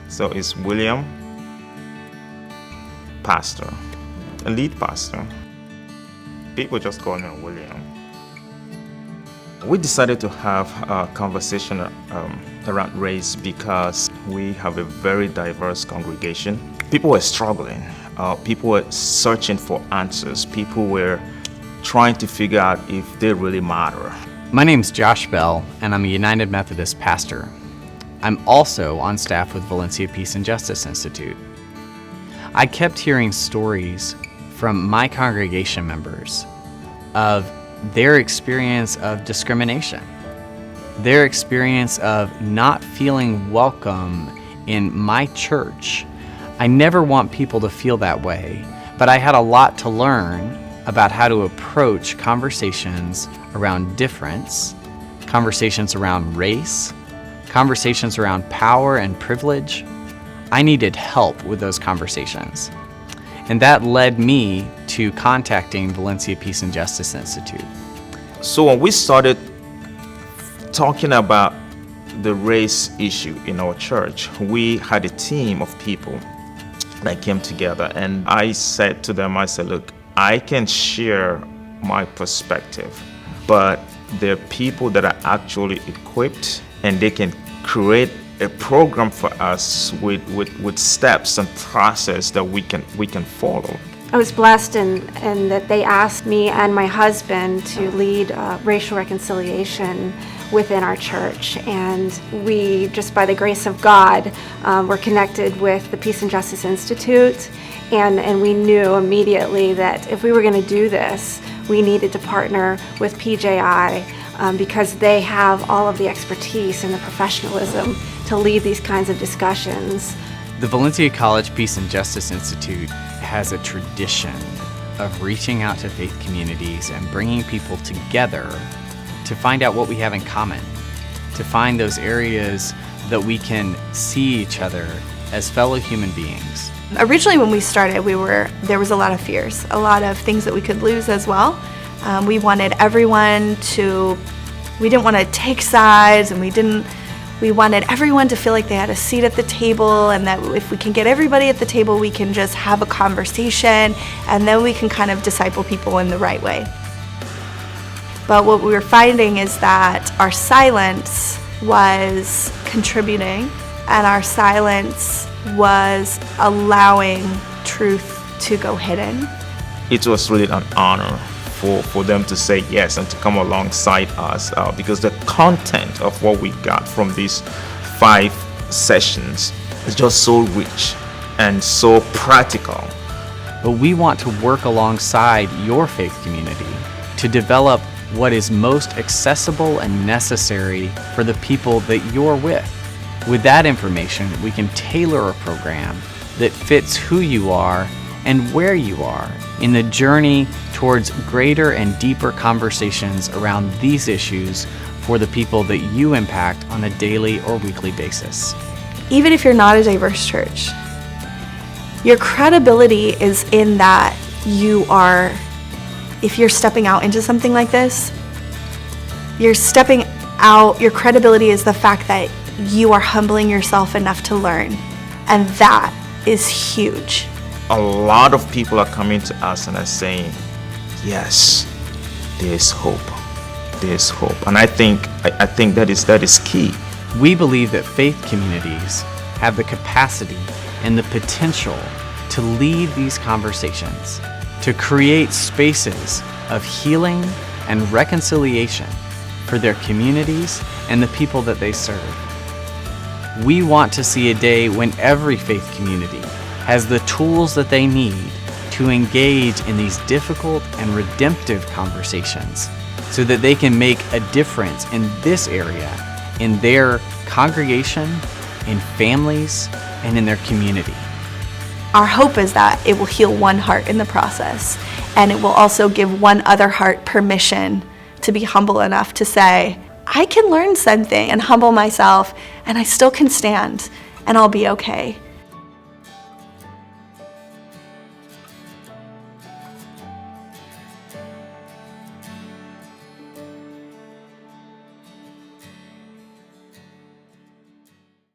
So it's William, pastor, a lead pastor. People just call me William. We decided to have a conversation around race because we have a very diverse congregation. People were struggling. People were searching for answers. People were trying to figure out if they really matter. My name's Josh Bell, and I'm a United Methodist pastor. I'm also on staff with Valencia Peace and Justice Institute. I kept hearing stories from my congregation members of their experience of discrimination, their experience of not feeling welcome in my church. I never want people to feel that way, but I had a lot to learn about how to approach conversations around difference, conversations around race, conversations around power and privilege. I needed help with those conversations. And that led me to contacting Valencia Peace and Justice Institute. So when we started talking about the race issue in our church, we had a team of people that came together, and I said to them, look, I can share my perspective, but there are people that are actually equipped and they can create a program for us with steps and process that we can follow. I was blessed in that they asked me and my husband to lead racial reconciliation within our church, and we, just by the grace of God, were connected with the Peace and Justice Institute, and we knew immediately that if we were going to do this, we needed to partner with PJI because they have all of the expertise and the professionalism to lead these kinds of discussions. The Valencia College Peace and Justice Institute has a tradition of reaching out to faith communities and bringing people together to find out what we have in common, to find those areas that we can see each other as fellow human beings. Originally when we started, there was a lot of fears, a lot of things that we could lose as well. We wanted everyone we didn't want to take sides, and we wanted everyone to feel like they had a seat at the table, and that if we can get everybody at the table, we can just have a conversation, and then we can kind of disciple people in the right way. But what we were finding is that our silence was contributing, and our silence was allowing truth to go hidden. It was really an honor for them to say yes and to come alongside us because the content of what we got from these 5 sessions is just so rich and so practical. But we want to work alongside your faith community to develop what is most accessible and necessary for the people that you're with. With that information, we can tailor a program that fits who you are and where you are in the journey towards greater and deeper conversations around these issues for the people that you impact on a daily or weekly basis. Even if you're not a diverse church, your credibility is in that if you're stepping out into something like this, you're stepping out, your credibility is the fact that you are humbling yourself enough to learn. And that is huge. A lot of people are coming to us and are saying, yes, there's hope. There's hope. And I think that is key. We believe that faith communities have the capacity and the potential to lead these conversations, to create spaces of healing and reconciliation for their communities and the people that they serve. We want to see a day when every faith community has the tools that they need to engage in these difficult and redemptive conversations so that they can make a difference in this area, in their congregation, in families, and in their community. Our hope is that it will heal one heart in the process, and it will also give one other heart permission to be humble enough to say, I can learn something and humble myself, and I still can stand, and I'll be okay.